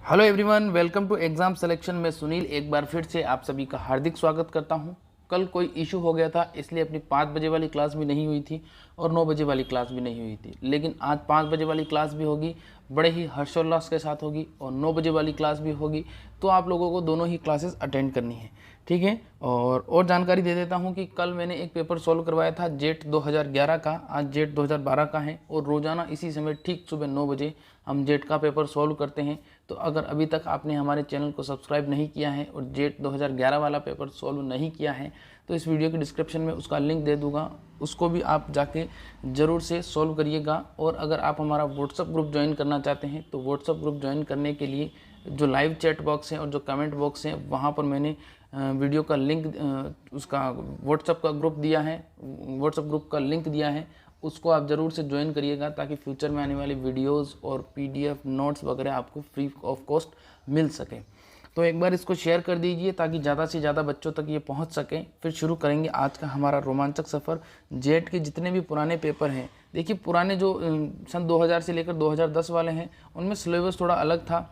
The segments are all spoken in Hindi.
Hello everyone, welcome to exam selection में सुनील एक बार फिर से आप सभी का हार्दिक स्वागत करता हूं। कल कोई इशू हो गया था, इसलिए अपनी 5 बजे वाली क्लास भी नहीं हुई थी और 9 बजे वाली क्लास भी नहीं हुई थी, लेकिन आज 5 बजे वाली क्लास भी होगी, बड़े ही हर्षोल्लास के साथ होगी और 9 बजे वाली क्लास भी होगी। तो आप लोगों को दोनों ही क्लासेस अटेंड करनी है, ठीक है। और जानकारी दे देता हूं कि कल मैंने एक पेपर सॉल्व करवाया था जेट 2011 का, आज जेट 2012 का है और रोज़ाना इसी समय ठीक सुबह 9 बजे हम जेट का पेपर सॉल्व करते हैं। तो अगर अभी तक आपने हमारे चैनल को सब्सक्राइब नहीं किया है और जेट 2011 वाला पेपर सॉल्व नहीं किया है तो इस वीडियो के डिस्क्रिप्शन में उसका लिंक दे दूंगा, उसको भी आप जाके ज़रूर से सॉल्व करिएगा। और अगर आप हमारा व्हाट्सअप ग्रुप ज्वाइन करना चाहते हैं तो व्हाट्सअप ग्रुप ज्वाइन करने के लिए जो लाइव चैट बॉक्स है और जो कमेंट बॉक्स है वहाँ पर मैंने वीडियो का लिंक, उसका व्हाट्सअप का ग्रुप दिया है, व्हाट्सअप ग्रुप का लिंक दिया है, उसको आप ज़रूर से ज्वाइन करिएगा ताकि फ्यूचर में आने वाली वीडियोस और पीडीएफ नोट्स वगैरह आपको फ्री ऑफ कॉस्ट मिल सके। तो एक बार इसको शेयर कर दीजिए ताकि ज़्यादा से ज़्यादा बच्चों तक ये पहुंच सके। फिर शुरू करेंगे आज का हमारा रोमांचक सफ़र। जेट के जितने भी पुराने पेपर हैं, देखिए पुराने जो सन 2000 से लेकर 2010 वाले हैं उनमें सिलेबस थोड़ा अलग था,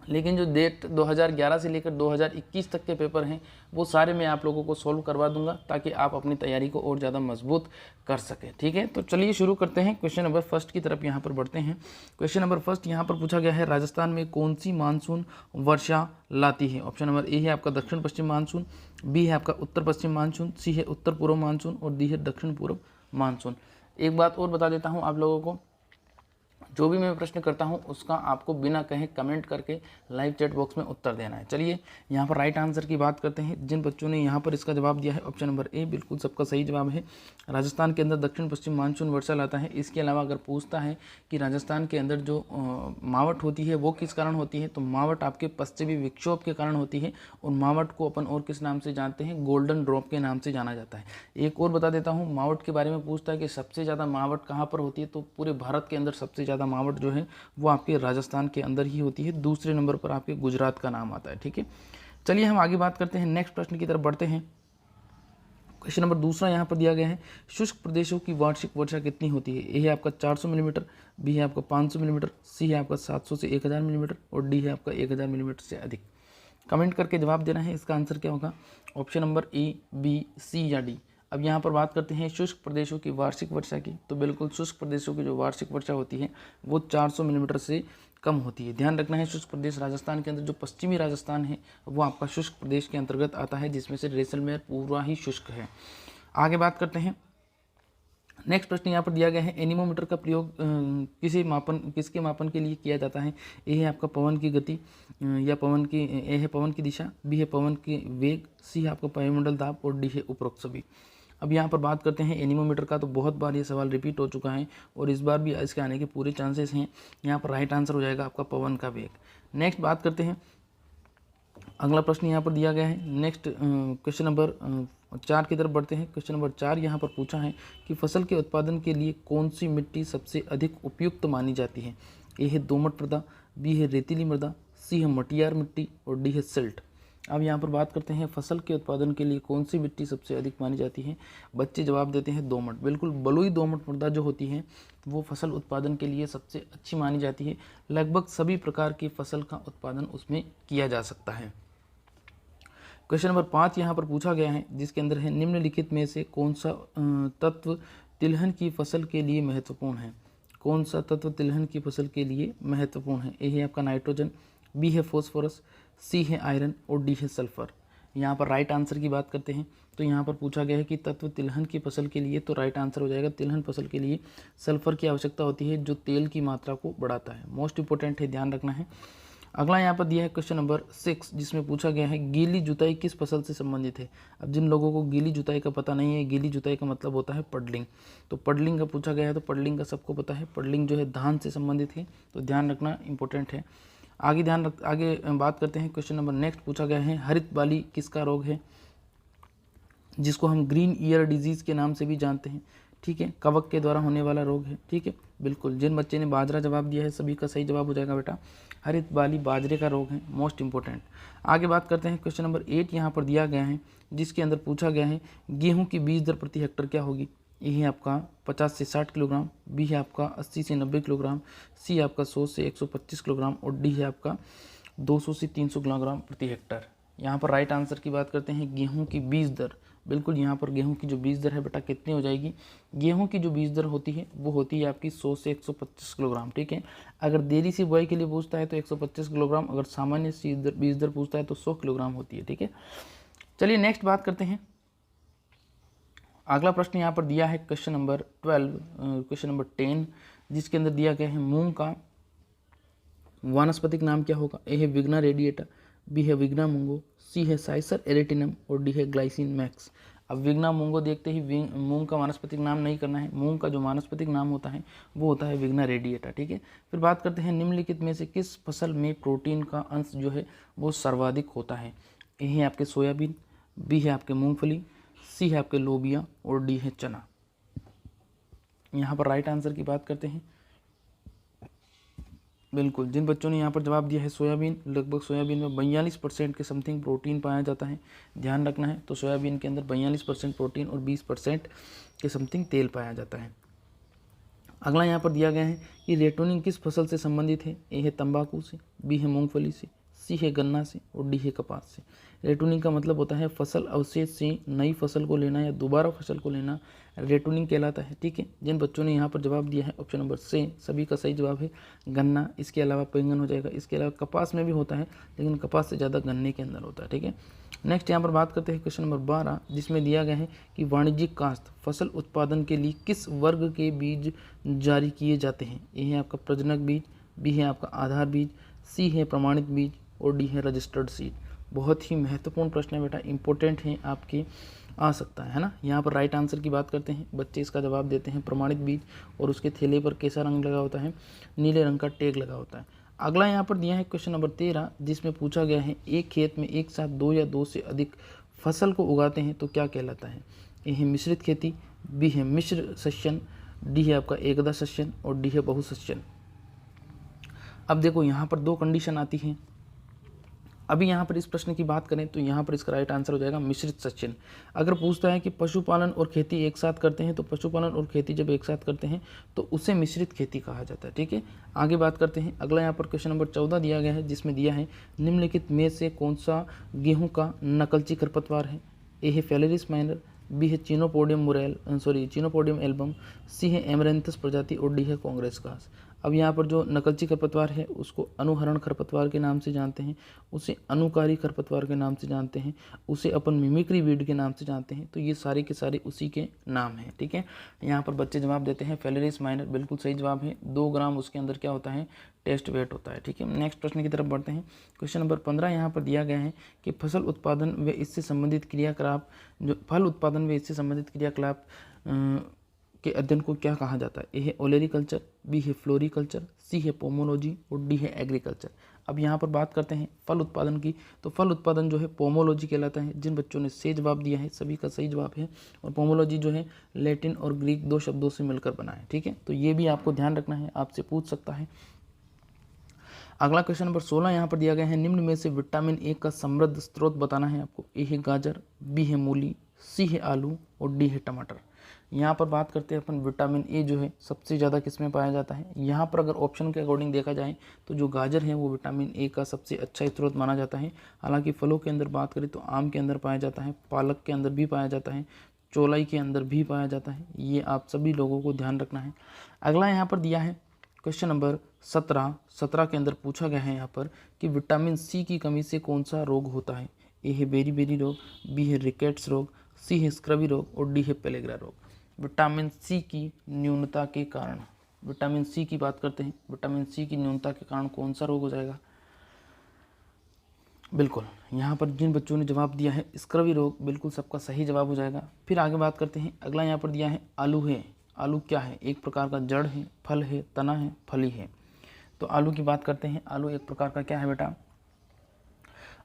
लेकिन जो डेट 2011 से लेकर 2021 तक के पेपर हैं वो सारे मैं आप लोगों को सॉल्व करवा दूंगा ताकि आप अपनी तैयारी को और ज़्यादा मजबूत कर सकें, ठीक है। तो चलिए शुरू करते हैं। क्वेश्चन नंबर फर्स्ट की तरफ यहाँ पर बढ़ते हैं। क्वेश्चन नंबर फर्स्ट यहाँ पर पूछा गया है, राजस्थान में कौन सी मानसून वर्षा लाती है। ऑप्शन नंबर ए है आपका दक्षिण पश्चिम मानसून, बी है आपका उत्तर पश्चिम मानसून, सी है उत्तर पूर्व मानसून और डी है दक्षिण पूर्व मानसून। एक बात और बता देता हूँ आप लोगों को, जो भी मैं प्रश्न करता हूं उसका आपको बिना कहे कमेंट करके लाइव चैट बॉक्स में उत्तर देना है। चलिए यहाँ पर राइट आंसर की बात करते हैं। जिन बच्चों ने यहाँ पर इसका जवाब दिया है ऑप्शन नंबर ए बिल्कुल सबका सही जवाब है। राजस्थान के अंदर दक्षिण पश्चिम मानसून वर्षा लाता है। इसके अलावा अगर पूछता है कि राजस्थान के अंदर जो मावट होती है वो किस कारण होती है, तो मावट आपके पश्चिमी विक्षोभ के कारण होती है और मावट को अपन और किस नाम से जानते हैं, गोल्डन ड्रॉप के नाम से जाना जाता है। एक और बता देता हूँ, मावट के बारे में पूछता है कि सबसे ज़्यादा मावट कहाँ पर होती है, तो पूरे भारत के अंदर सबसे ज़्यादा मावट जो है वो आपके राजस्थान के अंदर ही होती है। दूसरे नंबर पर आपके गुजरात का नाम आता है, ठीक है। चलिए हम आगे बात करते हैं, नेक्स्ट प्रश्न की तरफ बढ़ते हैं। क्वेश्चन नंबर दूसरा यहाँ पर दिया गया है, शुष्क प्रदेशों की वार्षिक वर्षा कितनी होती है। ए है आपका 400 मिलीमीटर, बी है आपका 500 मिलीमीटर, सी है आपका 700 से 1000 मिलीमीटर और डी है आपका 1000 मिलीमीटर से अधिक। कमेंट करके जवाब देना है, इसका आंसर क्या होगा। ऑप्शन नंबर ए, बी, सी या डी। अब यहाँ पर बात करते हैं शुष्क प्रदेशों की वार्षिक वर्षा की, तो बिल्कुल शुष्क प्रदेशों की जो वार्षिक वर्षा होती है वो 400 मिलीमीटर से कम होती है। ध्यान रखना है, शुष्क प्रदेश राजस्थान के अंदर जो पश्चिमी राजस्थान है वो आपका शुष्क प्रदेश के अंतर्गत आता है, जिसमें से जैसलमेर पूरा ही शुष्क है। आगे बात करते हैं, नेक्स्ट प्रश्न यहाँ पर दिया गया है, एनीमोमीटर का प्रयोग किसके मापन के लिए किया जाता है। ए है आपका पवन की गति या ए है पवन की दिशा, बी है पवन के वेग, सी है आपका वायुमंडल दाब और डी है उपरोक्त सभी। अब यहाँ पर बात करते हैं एनीमोमीटर का, तो बहुत बार ये सवाल रिपीट हो चुका है और इस बार भी इसके आने के पूरे चांसेस हैं। यहाँ पर राइट आंसर हो जाएगा आपका पवन का वेग। नेक्स्ट बात करते हैं, अगला प्रश्न यहाँ पर दिया गया है। नेक्स्ट क्वेश्चन नंबर 4 की तरफ बढ़ते हैं। क्वेश्चन नंबर 4 यहाँ पर पूछा है कि फसल के उत्पादन के लिए कौन सी मिट्टी सबसे अधिक उपयुक्त मानी जाती है। ए है दोमट मृदा, बी है रेतीली मृदा, सी है मटियार मिट्टी और डी है सिल्ट। अब यहाँ पर बात करते हैं फसल के उत्पादन के लिए कौन सी मिट्टी सबसे अधिक मानी जाती है। बच्चे जवाब देते हैं दोमट। बिल्कुल बलुई दोमट मृदा जो होती है वो फसल उत्पादन के लिए सबसे अच्छी मानी जाती है। लगभग सभी प्रकार की फसल का उत्पादन उसमें किया जा सकता है। क्वेश्चन नंबर 5 यहाँ पर पूछा गया है, जिसके अंदर है, निम्नलिखित में से कौन सा तत्व तिलहन की फसल के लिए महत्वपूर्ण है। कौन सा तत्व तिलहन की फसल के लिए महत्वपूर्ण है। ए है आपका नाइट्रोजन, बी है फॉस्फोरस, सी है आयरन और डी है सल्फर। यहाँ पर राइट आंसर की बात करते हैं तो यहाँ पर पूछा गया है कि तत्व तिलहन की फसल के लिए, तो राइट आंसर हो जाएगा तिलहन फसल के लिए सल्फर की आवश्यकता होती है जो तेल की मात्रा को बढ़ाता है। मोस्ट इंपॉर्टेंट है, ध्यान रखना है। अगला यहाँ पर दिया है क्वेश्चन नंबर 6, जिसमें पूछा गया है गीली जुताई किस फसल से संबंधित है। अब जिन लोगों को गीली जुताई का पता नहीं है, गीली जुताई का मतलब होता है पडलिंग, तो पडलिंग का पूछा गया है, तो पडलिंग का सबको पता है, पडलिंग जो है धान से संबंधित है, तो ध्यान रखना इंपॉर्टेंट है। आगे बात करते हैं। क्वेश्चन नंबर नेक्स्ट पूछा गया है, हरित बाली किसका रोग है, जिसको हम ग्रीन ईयर डिजीज के नाम से भी जानते हैं, ठीक है। कवक के द्वारा होने वाला रोग है, ठीक है। बिल्कुल जिन बच्चे ने बाजरा जवाब दिया है सभी का सही जवाब हो जाएगा बेटा, हरित बाली बाजरे का रोग है, मोस्ट इंपॉर्टेंट। आगे बात करते हैं, क्वेश्चन नंबर 8 यहाँ पर दिया गया है, जिसके अंदर पूछा गया है गेहूं की बीज दर प्रति हेक्टर क्या होगी। ए है आपका 50 से 60 किलोग्राम, बी है आपका 80 से 90 किलोग्राम, सी आपका 100 से 125 किलोग्राम और डी है आपका 200 से 300 किलोग्राम प्रति हेक्टर। यहाँ पर राइट आंसर की बात करते हैं, गेहूं की बीज दर, बिल्कुल यहाँ पर गेहूं की जो बीज दर है बेटा कितनी हो जाएगी, गेहूं की जो बीज दर होती है वो होती है आपकी 100 से 125 किलोग्राम, ठीक है। अगर देरी से बुआई के लिए पूछता है तो 125 किलोग्राम, अगर सामान्य बीज दर पूछता है तो 100 किलोग्राम होती है, ठीक है। चलिए नेक्स्ट बात करते हैं। अगला प्रश्न यहाँ पर दिया है क्वेश्चन नंबर 10, जिसके अंदर दिया गया है मूंग का वानस्पतिक नाम क्या होगा। ए है विग्ना रेडिएटा, बी है विग्ना मूंगो, सी है साइसर एरेटिनम और डी है ग्लाइसिन मैक्स। अब विग्ना मूंगो देखते ही मूंग का वानस्पतिक नाम नहीं करना है, मूंग का जो वानस्पतिक नाम होता है वो होता है विग्ना रेडिएटा, ठीक है। फिर बात करते हैं निम्नलिखित में से किस फसल में प्रोटीन का अंश जो है वो सर्वाधिक होता है। ए है आपके सोयाबीन, बी है आपके मूंगफली, सी है आपके लोबिया और डी है चना। यहाँ पर राइट आंसर की बात करते हैं, बिल्कुल जिन बच्चों ने यहाँ पर जवाब दिया है सोयाबीन, लगभग सोयाबीन में 42% के समथिंग प्रोटीन पाया जाता है, ध्यान रखना है। तो सोयाबीन के अंदर 42% प्रोटीन और 20% के समथिंग तेल पाया जाता है। अगला यहाँ पर दिया गया है कि रेटोनिन किस फसल से संबंधित है। ए है तंबाकू से, बी है मूंगफली से, सी है गन्ना से और डी है कपास से। रेटोनिन का मतलब होता है फसल अवशेष से नई फसल को लेना या दोबारा फसल को लेना, रेटोनिन कहलाता है, ठीक है। जिन बच्चों ने यहाँ पर जवाब दिया है ऑप्शन नंबर से, सभी का सही जवाब है गन्ना। इसके अलावा बैंगन हो जाएगा, इसके अलावा कपास में भी होता है लेकिन कपास से ज़्यादा गन्ने के अंदर होता है, ठीक है। नेक्स्ट यहाँ पर बात करते हैं क्वेश्चन नंबर 12, जिसमें दिया गया है कि वाणिज्यिक काश्त फसल उत्पादन के लिए किस वर्ग के बीज जारी किए जाते हैं। ए है आपका प्रजनक बीज, बी है आपका आधार बीज, सी है प्रमाणित बीज और डी है रजिस्टर्ड सीड। बहुत ही महत्वपूर्ण प्रश्न है बेटा, इंपॉर्टेंट है, आपके आ सकता है ना। यहाँ पर राइट आंसर की बात करते हैं, बच्चे इसका जवाब देते हैं प्रमाणित बीज और उसके थैले पर कैसा रंग लगा होता है, नीले रंग का टैग लगा होता है। अगला यहाँ पर दिया है क्वेश्चन नंबर 13, जिसमें पूछा गया है एक खेत में एक साथ 2 या 2 से अधिक फसल को उगाते हैं तो क्या कहलाता है। ए है मिश्रित खेती, बी है मिश्र सस्यन, डी है आपका एकदा सस्यन और डी है बहुसस्यन। अब देखो यहाँ पर 2 कंडीशन आती हैं। अभी यहाँ पर इस प्रश्न की बात करें तो यहाँ पर इसका राइट आंसर हो जाएगा मिश्रित सस्यन। अगर पूछता है कि पशुपालन और खेती एक साथ करते हैं तो पशुपालन और खेती जब एक साथ करते हैं तो उसे मिश्रित खेती कहा जाता है, ठीक है। आगे बात करते हैं। अगला यहाँ पर क्वेश्चन नंबर 14 दिया गया है, जिसमें दिया है निम्नलिखित में से कौन सा गेहूँ का नकलची खरपतवार है। ए है फेलेरिस माइनर, बी है चीनोपोडियम एल्बम, सी है एमरेंथस प्रजाति और डी है कांग्रेस घास। अब यहाँ पर जो नकलची खरपतवार है उसको अनुहरण खरपतवार के नाम से जानते हैं, उसे अनुकारी खरपतवार के नाम से जानते हैं, उसे अपन मिमिक्री वीड के नाम से जानते हैं। तो ये सारे के सारे उसी के नाम हैं, ठीक है। यहाँ पर बच्चे जवाब देते हैं फेलेरिस माइनर, बिल्कुल सही जवाब है। 2 ग्राम उसके अंदर क्या होता है, टेस्ट वेट होता है, ठीक है। नेक्स्ट प्रश्न की तरफ बढ़ते हैं। क्वेश्चन नंबर 15 यहाँ पर दिया गया है कि फसल उत्पादन व इससे संबंधित क्रियाकलाप, जो फल उत्पादन व इससे संबंधित क्रियाकलाप के अध्ययन को क्या कहा जाता है। ए है ओलेरिकल्चर, बी है फ्लोरिकल्चर, सी है पोमोलॉजी और डी है एग्रीकल्चर। अब यहाँ पर बात करते हैं फल उत्पादन की, तो फल उत्पादन जो है पोमोलॉजी कहलाता है। जिन बच्चों ने सही जवाब दिया है सभी का सही जवाब है। और पोमोलॉजी जो है लैटिन और ग्रीक 2 शब्दों से मिलकर बना है, ठीक है। तो ये भी आपको ध्यान रखना है, आपसे पूछ सकता है। अगला क्वेश्चन नंबर 16 यहाँ पर दिया गया है निम्न में से विटामिन ए का समृद्ध स्रोत बताना है आपको। ए है गाजर, बी है मूली, सी है आलू और डी है टमाटर। यहाँ पर बात करते हैं अपन विटामिन ए जो है सबसे ज़्यादा किस में पाया जाता है। यहाँ पर अगर ऑप्शन के अकॉर्डिंग देखा जाए तो जो गाजर है वो विटामिन ए का सबसे अच्छा स्रोत माना जाता है। हालांकि फलों के अंदर बात करें तो आम के अंदर पाया जाता है, पालक के अंदर भी पाया जाता है, चौलाई के अंदर भी पाया जाता है। ये आप सभी लोगों को ध्यान रखना है। अगला यहाँ पर दिया है क्वेश्चन नंबर 17 के अंदर पूछा गया है यहाँ पर कि विटामिन सी की कमी से कौन सा रोग होता है। ए है बेरी रोग, बी है रिकेट्स रोग, सी है स्क्रबी रोग और डी है पेलेग्रा रोग। विटामिन सी की न्यूनता के कारण, विटामिन सी की बात करते हैं, विटामिन सी की न्यूनता के कारण कौन सा रोग हो जाएगा। बिल्कुल यहाँ पर जिन बच्चों ने जवाब दिया है स्क्रबी रोग, बिल्कुल सबका सही जवाब हो जाएगा। फिर आगे बात करते हैं। अगला यहाँ पर दिया है आलू है। आलू क्या है, एक प्रकार का जड़ है, फल है, तना है, फली है। तो आलू की बात करते हैं। आलू एक प्रकार का क्या है बेटा,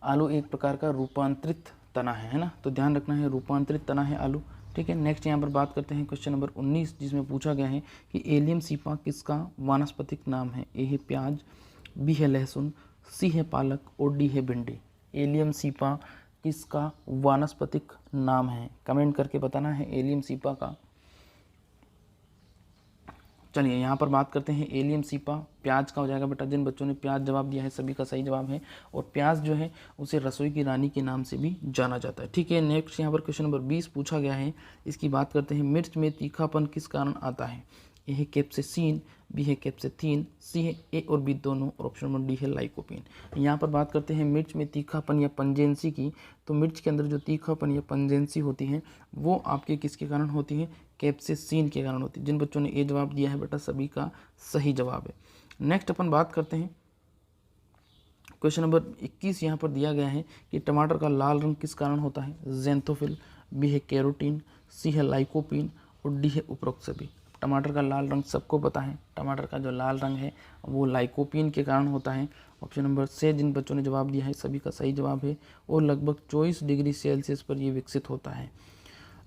आलू एक प्रकार का रूपांतरित तना है ना। तो ध्यान रखना है, रूपांतरित तना है आलू, ठीक है। नेक्स्ट यहाँ पर बात करते हैं क्वेश्चन नंबर 19, जिसमें पूछा गया है कि एलियम सीपा किसका वानस्पतिक नाम है। ए है प्याज, बी है लहसुन, सी है पालक और डी है भिंडी। एलियम सीपा किसका वानस्पतिक नाम है, कमेंट करके बताना है एलियम सीपा का चलिए यहाँ पर बात करते हैं एलियम सीपा, प्याज का हो जाएगा बेटा। जिन बच्चों ने प्याज जवाब दिया है सभी का सही जवाब है। और प्याज जो है उसे रसोई की रानी के नाम से भी जाना जाता है। ठीक है, नेक्स्ट यहाँ पर क्वेश्चन नंबर 20 पूछा गया है। इसकी बात करते हैं, मिर्च में तीखापन किस कारण आता है? ए है कैप्सेसिन, बी है कैप्सेथीन, सी है ए और बी दोनों, और ऑप्शन नंबर डी है लाइकोपीन। यहाँ पर बात करते हैं मिर्च में तीखापन या पंजेंसी की। तो मिर्च के अंदर जो तीखापन या पंजेंसी होती है वो आपके किसके कारण होती है? कैप्सेसिन के कारण होती है। जिन बच्चों ने ए जवाब दिया है बेटा सभी का सही जवाब है। नेक्स्ट अपन बात करते हैं क्वेश्चन नंबर 21। यहाँ पर दिया गया है कि टमाटर का लाल रंग किस कारण होता है? ज़ैंथोफिल, बी है कैरोटीन, सी है लाइकोपीन और डी है उपरोक्त सभी। टमाटर का लाल रंग सबको पता है, टमाटर का जो लाल रंग है वो लाइकोपीन के कारण होता है। ऑप्शन नंबर से जिन बच्चों ने जवाब दिया है सभी का सही जवाब है। और लगभग 24 डिग्री सेल्सियस पर ये विकसित होता है।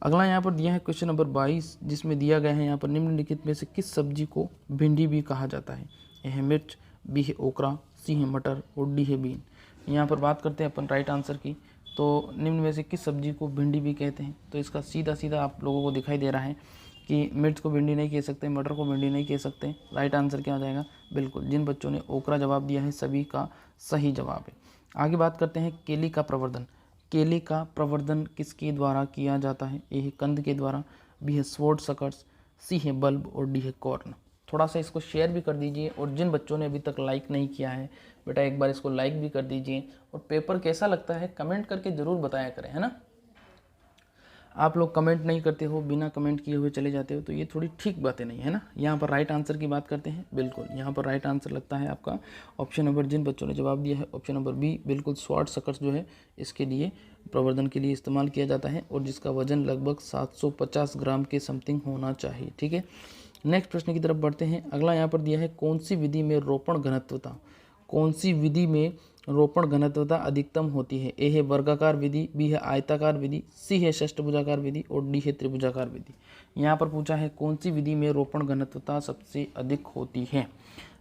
अगला यहाँ पर दिया है क्वेश्चन नंबर 22, जिसमें दिया गया है यहाँ पर निम्नलिखित में से किस सब्जी को भिंडी भी कहा जाता है? ए है मिर्च, बी है ओकरा, सी है मटर और डी है बीन। यहाँ पर बात करते हैं अपन राइट आंसर की। तो निम्न में से किस सब्जी को भिंडी भी कहते हैं? तो इसका सीधा सीधा आप लोगों को दिखाई दे रहा है कि मिर्च को भिंडी नहीं कह सकते, मटर को भिंडी नहीं कह सकते। राइट आंसर क्या हो जाएगा? बिल्कुल, जिन बच्चों ने ओकरा जवाब दिया है सभी का सही जवाब है। आगे बात करते हैं केले का प्रवर्धन। केले का प्रवर्धन किसके द्वारा किया जाता है? ए है कंद के द्वारा, बी है स्वॉर्ड सकर्स, सी है बल्ब और डी है कॉर्न। थोड़ा सा इसको शेयर भी कर दीजिए। और जिन बच्चों ने अभी तक लाइक नहीं किया है बेटा एक बार इसको लाइक भी कर दीजिए। और पेपर कैसा लगता है कमेंट करके ज़रूर बताया करें, है ना। आप लोग कमेंट नहीं करते हो, बिना कमेंट किए हुए चले जाते हो, तो ये थोड़ी ठीक बातें नहीं है ना। यहाँ पर राइट आंसर की बात करते हैं। बिल्कुल यहाँ पर राइट आंसर लगता है आपका ऑप्शन नंबर, जिन बच्चों ने जवाब दिया है ऑप्शन नंबर बी। बिल्कुल, स्वॉर्ड सकर्स जो है इसके लिए प्रवर्धन के लिए इस्तेमाल किया जाता है और जिसका वजन लगभग 750 ग्राम के समथिंग होना चाहिए। ठीक है, नेक्स्ट प्रश्न की तरफ बढ़ते हैं। अगला यहाँ पर दिया है, कौन सी विधि में रोपण घनत्वता, कौन सी विधि में रोपण घनत्वता अधिकतम होती है? ए है वर्गाकार विधि, बी है आयताकार विधि, सी है षष्ठभुजाकार विधि और डी है त्रिभुजाकार विधि। यहाँ पर पूछा है कौन सी विधि में रोपण घनत्वता सबसे अधिक होती है।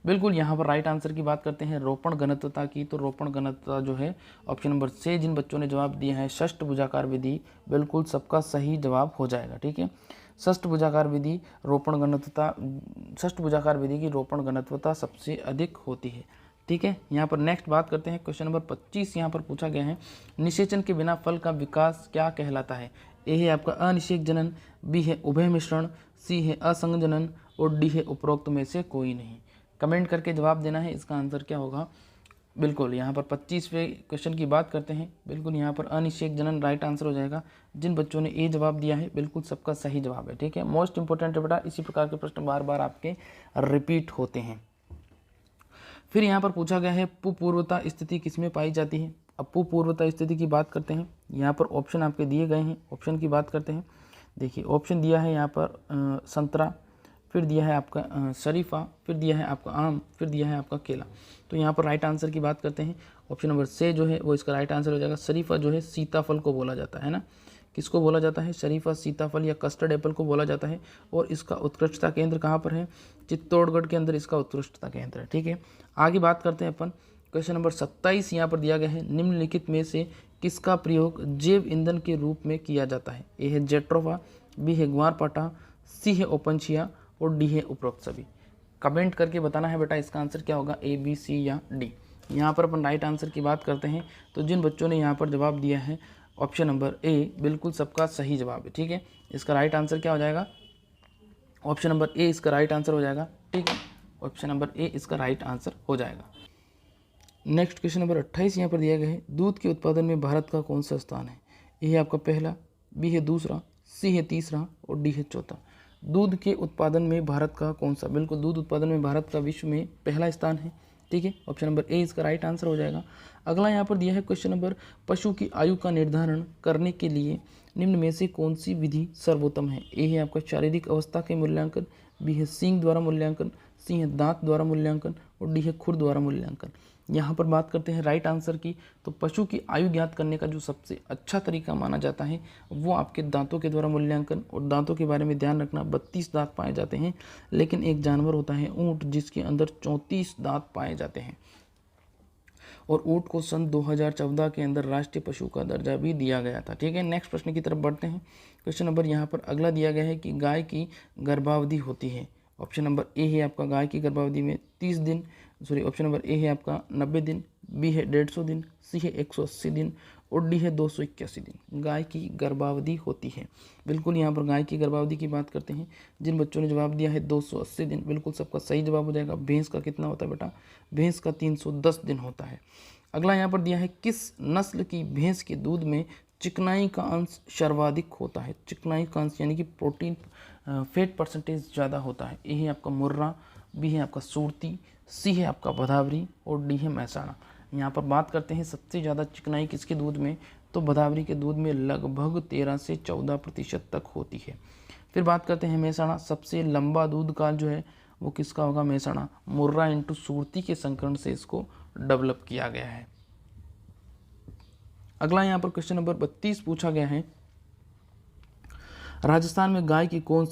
बिल्कुल यहाँ पर राइट आंसर की बात करते हैं रोपण घनत्वता की। तो रोपण घनत्वता जो है ऑप्शन नंबर से जिन बच्चों ने जवाब दिया है षष्ठभुजाकार विधि, बिल्कुल सबका सही जवाब हो जाएगा। ठीक है, षष्ठभुजाकार विधि रोपण घनत्वता, षष्ठभुजाकार विधि की रोपण घनत्वता सबसे अधिक होती है। ठीक है, यहाँ पर नेक्स्ट बात करते हैं क्वेश्चन नंबर 25। यहाँ पर पूछा गया है, निषेचन के बिना फल का विकास क्या कहलाता है? ए है आपका अनिषेक जनन, बी है उभय मिश्रण, सी है असंग जनन और डी है उपरोक्त में से कोई नहीं। कमेंट करके जवाब देना है, इसका आंसर क्या होगा। बिल्कुल यहाँ पर 25वें क्वेश्चन की बात करते हैं। बिल्कुल यहाँ पर अनिषेक जनन राइट आंसर हो जाएगा। जिन बच्चों ने ए जवाब दिया है बिल्कुल सबका सही जवाब है। ठीक है, मोस्ट इंपॉर्टेंट है बेटा, इसी प्रकार के प्रश्न बार बार आपके रिपीट होते हैं। फिर यहाँ पर पूछा गया है पुपूर्वता स्थिति किसमें पाई जाती है? अब पुपूर्वता स्थिति की बात करते हैं। यहाँ पर ऑप्शन आपके दिए गए हैं, ऑप्शन की बात करते हैं। देखिए ऑप्शन दिया है यहाँ पर संतरा, फिर दिया है आपका शरीफा, फिर दिया है आपका आम, फिर दिया है आपका केला। तो यहाँ पर राइट आंसर की बात करते हैं। ऑप्शन नंबर से जो है वो इसका राइट आंसर हो जाएगा। शरीफा जो है सीताफल को बोला जाता है ना, किसको बोला जाता है? शरीफा सीताफल या कस्टर्ड एप्पल को बोला जाता है। और इसका उत्कृष्टता केंद्र कहाँ पर है? चित्तौड़गढ़ के अंदर इसका उत्कृष्टता केंद्र है। ठीक है, आगे बात करते हैं अपन क्वेश्चन नंबर 27। यहाँ पर दिया गया है, निम्नलिखित में से किसका प्रयोग जैव ईंधन के रूप में किया जाता है? ए है जेट्रोफा, बी है ग्वारपाठा, सी है ओपनचिया और डी है उपरोक्त सभी। कमेंट करके बताना है बेटा इसका आंसर क्या होगा, ए बी सी या डी। यहाँ पर अपन राइट आंसर की बात करते हैं। तो जिन बच्चों ने यहाँ पर जवाब दिया है ऑप्शन नंबर ए, बिल्कुल सबका सही जवाब है। ठीक है, इसका राइट आंसर क्या हो जाएगा? ऑप्शन नंबर ए इसका राइट आंसर हो जाएगा। ठीक है, ऑप्शन नंबर ए इसका राइट आंसर हो जाएगा। नेक्स्ट क्वेश्चन नंबर 28 यहाँ पर दिया गया है, दूध के उत्पादन में भारत का कौन सा स्थान है? ए है आपका पहला, बी है दूसरा, सी है तीसरा और डी है चौथा। दूध के उत्पादन में भारत का कौन सा? बिल्कुल दूध उत्पादन में भारत का विश्व में पहला स्थान है। ठीक है, ऑप्शन नंबर ए इसका राइट आंसर हो जाएगा। अगला यहाँ पर दिया है क्वेश्चन नंबर, पशु की आयु का निर्धारण करने के लिए निम्न में से कौन सी विधि सर्वोत्तम है? ए है आपका शारीरिक अवस्था के मूल्यांकन, बी है सींग द्वारा मूल्यांकन, सी है दांत द्वारा मूल्यांकन और डी है खुर द्वारा मूल्यांकन। यहाँ पर बात करते हैं राइट आंसर की। तो पशु की आयु ज्ञात करने का जो सबसे अच्छा तरीका माना जाता है वो आपके दांतों के द्वारा मूल्यांकन। और दांतों के बारे में ध्यान रखना, 32 दांत पाए जाते हैं, लेकिन एक जानवर होता है ऊँट जिसके अंदर 34 दांत पाए जाते हैं। और ऊँट को सन 2014 के अंदर राष्ट्रीय पशु का दर्जा भी दिया गया था। ठीक है, नेक्स्ट प्रश्न की तरफ बढ़ते हैं। क्वेश्चन नंबर यहाँ पर अगला दिया गया है कि गाय की गर्भावधि होती है ऑप्शन नंबर ए है आपका गाय की गर्भावधि में 30 दिन, सॉरी ऑप्शन नंबर ए है आपका 90 दिन, बी है 150 दिन, सी है 180 दिन और डी है 281 दिन गाय की गर्भावधि होती है। बिल्कुल यहाँ पर गाय की गर्भावधि की बात करते हैं। जिन बच्चों ने जवाब दिया है 280 दिन, बिल्कुल सबका सही जवाब हो जाएगा। भैंस का कितना होता है बेटा? भैंस का 310 दिन होता है। अगला यहाँ पर दिया है किस नस्ल की भैंस के दूध में चिकनाई का अंश सर्वाधिक होता है? चिकनाई का अंश यानी कि प्रोटीन फैट परसेंटेज ज़्यादा होता है। ए है आपका मुर्रा, बी है आपका सूरती, सी है आपका भदावरी और डी है महसाणा। यहाँ पर बात करते हैं सबसे ज़्यादा चिकनाई किसके दूध में, तो भदावरी के दूध में लगभग 13 से 14% तक होती है। फिर बात करते हैं महसाणा, सबसे लंबा दूध काल जो है वो किसका होगा? महसाणा। मुर्रा इंटू सूरती के संकरण से इसको डेवलप किया गया है। अगला यहाँ पर क्वेश्चन नंबर 32 पूछा गया है, राजस्थान में गाय की कौन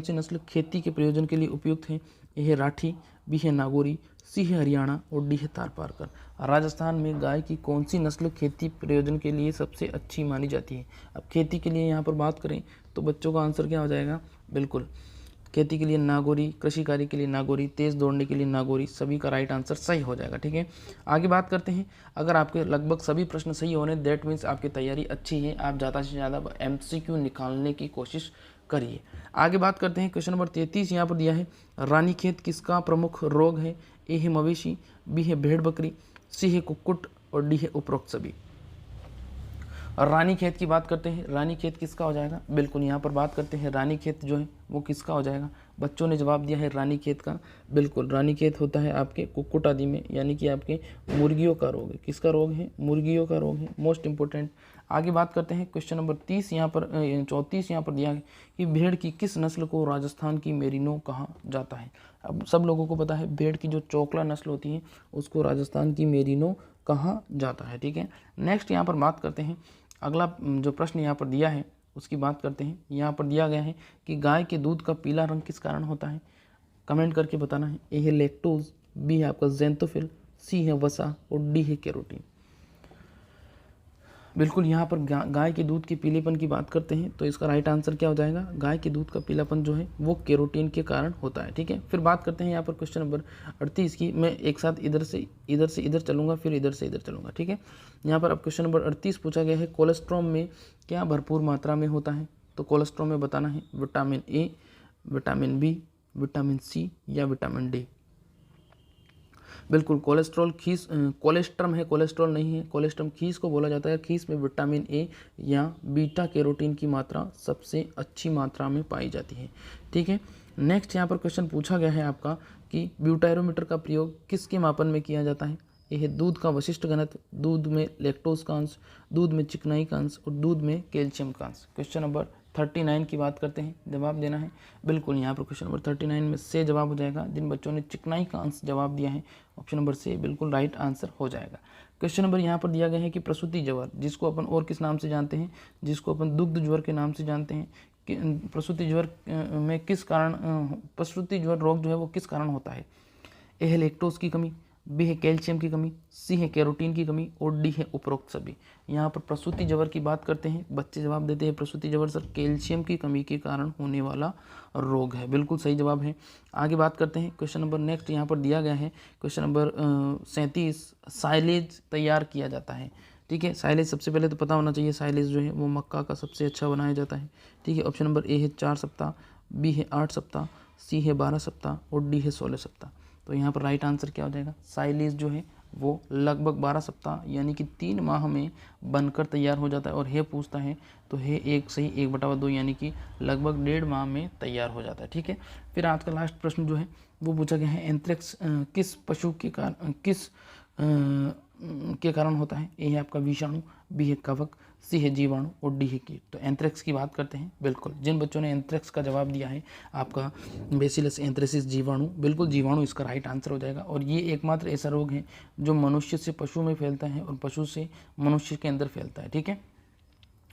सी नस्ल खेती के प्रयोजन के लिए उपयुक्त है? ए है राठी, बी है नागौरी, सी है हरियाणा और डी है थारपारकर। राजस्थान में गाय की कौन सी नस्ल खेती प्रयोजन के लिए सबसे अच्छी मानी जाती है? अब खेती के लिए यहाँ पर बात करें तो बच्चों का आंसर क्या हो जाएगा? बिल्कुल खेती के लिए नागौरी, कृषि कार्य के लिए नागौरी, तेज़ दौड़ने के लिए नागौरी, सभी का राइट आंसर सही हो जाएगा। ठीक है, आगे बात करते हैं। अगर आपके लगभग सभी प्रश्न सही हो रहे हैं दैट मीन्स आपकी तैयारी अच्छी है, आप ज़्यादा से ज़्यादा MCQ निकालने की कोशिश करिए। आगे बात करते हैं क्वेश्चन नंबर 33 यहाँ पर दिया है, रानीखेत किसका प्रमुख रोग है? ए है मवेशी, बी है भेड़ बकरी, सी है कुक्कुट और डी है उपरोक्त सभी। और रानीखेत की बात करते हैं, रानीखेत किसका हो जाएगा? बिल्कुल यहाँ पर बात करते हैं रानीखेत जो है वो किसका हो जाएगा? बच्चों ने जवाब दिया है रानीखेत का। बिल्कुल रानीखेत होता है आपके कुक्कुट आदि में, यानी कि आपके मुर्गियों का रोग है। किसका रोग है? मुर्गियों का रोग है, मोस्ट इंपॉर्टेंट। आगे बात करते हैं क्वेश्चन नंबर 34 यहाँ पर दिया है कि भेड़ की किस नस्ल को राजस्थान की मेरिनो कहा जाता है? अब सब लोगों को पता है भेड़ की जो चोकला नस्ल होती है उसको राजस्थान की मेरिनो कहा जाता है। ठीक है, नेक्स्ट यहाँ पर बात करते हैं, अगला जो प्रश्न यहाँ पर दिया है उसकी बात करते हैं। यहाँ पर दिया गया है कि गाय के दूध का पीला रंग किस कारण होता है? कमेंट करके बताना है। ए है लैक्टोज, बी है आपका ज़ेंथोफिल, सी है वसा और डी है कैरोटीन। बिल्कुल यहाँ पर गाय के दूध के पीलेपन की बात करते हैं तो इसका राइट आंसर क्या हो जाएगा? गाय के दूध का पीलापन जो है वो कैरोटीन के कारण होता है। ठीक है, फिर बात करते हैं यहाँ पर क्वेश्चन नंबर 38 की। मैं एक साथ इधर से इधर चलूँगा, फिर इधर से इधर चलूँगा। ठीक है, यहाँ पर अब क्वेश्चन नंबर 38 पूछा गया है, कोलेस्ट्रॉल में क्या भरपूर मात्रा में होता है? तो कोलेस्ट्रॉल में बताना है vitamin A, vitamin B, vitamin C या विटामिन डी। बिल्कुल कोलेस्ट्रॉल खीस, कोलेस्ट्रम है, कोलेस्ट्रॉल नहीं है। कोलेस्ट्रम खीस को बोला जाता है। खीस में विटामिन ए या बीटा कैरोटीन की मात्रा सबसे अच्छी मात्रा में पाई जाती है। ठीक है, नेक्स्ट यहाँ पर क्वेश्चन पूछा गया है आपका कि ब्यूटायरोमीटर का प्रयोग किसके मापन में किया जाता है? यह दूध का वशिष्ठ घनत्व, दूध में लैक्टोज का अंश, दूध में चिकनाई का अंश और दूध में कैल्शियम का अंश। क्वेश्चन नंबर 39 की बात करते हैं, जवाब देना है। बिल्कुल यहाँ पर क्वेश्चन नंबर 39 में से जवाब हो जाएगा। जिन बच्चों ने चिकनाई का अंश जवाब दिया है ऑप्शन नंबर से बिल्कुल राइट आंसर हो जाएगा। क्वेश्चन नंबर यहाँ पर दिया गया है कि प्रसूति ज्वर, जिसको अपन और किस नाम से जानते हैं? जिसको अपन दुग्ध ज्वर के नाम से जानते हैं, कि प्रसूति ज्वर में किस कारण, प्रसूति ज्वर रोग जो है वो किस कारण होता है? ए है लैक्टोज की कमी, बी है कैल्शियम की कमी, सी है कैरोटीन की कमी और डी है उपरोक्त सभी। यहाँ पर प्रसूति ज्वर की बात करते हैं, बच्चे जवाब देते हैं प्रसूति ज्वर सर कैल्शियम की कमी के कारण होने वाला रोग है। बिल्कुल सही जवाब है। आगे बात करते हैं क्वेश्चन नंबर नेक्स्ट यहाँ पर दिया गया है क्वेश्चन नंबर 37, साइलेज तैयार किया जाता है। ठीक है, साइलेज सबसे पहले तो पता होना चाहिए, साइलेज जो है वो मक्का का सबसे अच्छा बनाया जाता है। ठीक है, ऑप्शन नंबर ए है 4 सप्ताह, बी है 8 सप्ताह, सी है 12 सप्ताह और डी है 16 सप्ताह। तो यहाँ पर राइट आंसर क्या हो जाएगा? साइलेज जो है वो लगभग 12 सप्ताह यानी कि 3 माह में बनकर तैयार हो जाता है। और है पूछता है तो है 1 सही 1/2 यानी कि लगभग 1.5 माह में तैयार हो जाता है। ठीक है, फिर आज का लास्ट प्रश्न जो है वो पूछा गया है, एंथ्रेक्स किस पशु के कारण के कारण होता है? ए है आपका विषाणु, बी है कवक, सी है जीवाणु और डी है कीट। तो एंथ्रेक्स की बात करते हैं। बिल्कुल जिन बच्चों ने एंथ्रेक्स का जवाब दिया है आपका बेसिलस एंथ्रेसिस जीवाणु, बिल्कुल जीवाणु इसका राइट आंसर हो जाएगा। और ये एकमात्र ऐसा रोग है जो मनुष्य से पशु में फैलता है और पशु से मनुष्य के अंदर फैलता है। ठीक है,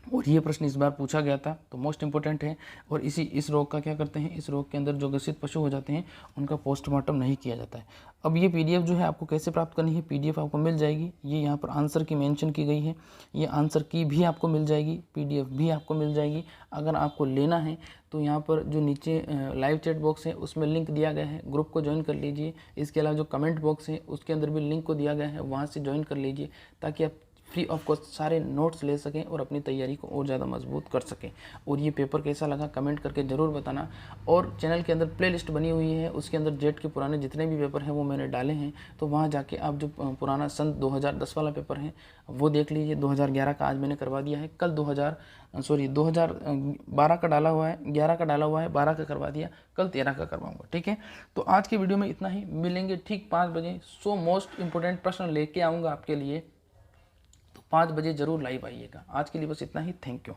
और ये प्रश्न इस बार पूछा गया था, तो मोस्ट इंपॉर्टेंट है। और इस रोग का क्या करते हैं, इस रोग के अंदर जो ग्रसित पशु हो जाते हैं उनका पोस्टमार्टम नहीं किया जाता है। अब ये पीडीएफ जो है आपको कैसे प्राप्त करनी है, पीडीएफ आपको मिल जाएगी, ये यहाँ पर आंसर की मेंशन की गई है, ये आंसर की भी आपको मिल जाएगी, पीडीएफ भी आपको मिल जाएगी। अगर आपको लेना है तो यहाँ पर जो नीचे लाइव चैट बॉक्स है उसमें लिंक दिया गया है, ग्रुप को ज्वाइन कर लीजिए। इसके अलावा जो कमेंट बॉक्स है उसके अंदर भी लिंक को दिया गया है, वहाँ से ज्वाइन कर लीजिए ताकि आप फ्री ऑफ कॉस्ट सारे नोट्स ले सकें और अपनी तैयारी को और ज़्यादा मजबूत कर सकें। और ये पेपर कैसा लगा कमेंट करके ज़रूर बताना। और चैनल के अंदर प्लेलिस्ट बनी हुई है, उसके अंदर जेट के पुराने जितने भी पेपर हैं वो मैंने डाले हैं, तो वहाँ जाके आप जो पुराना सन 2010 वाला पेपर है वो देख लीजिए। 2011 का आज मैंने करवा दिया है, कल 2012 का डाला हुआ है, 11 का डाला हुआ है, 12 का करवा दिया, कल 13 का करवाऊंगा। ठीक है, तो आज की वीडियो में इतना ही, मिलेंगे ठीक 5 बजे। 100 मोस्ट इंपोर्टेंट प्रश्न लेके आऊँगा आपके लिए, तो 5 बजे ज़रूर लाइव आइएगा। आज के लिए बस इतना ही, थैंक यू।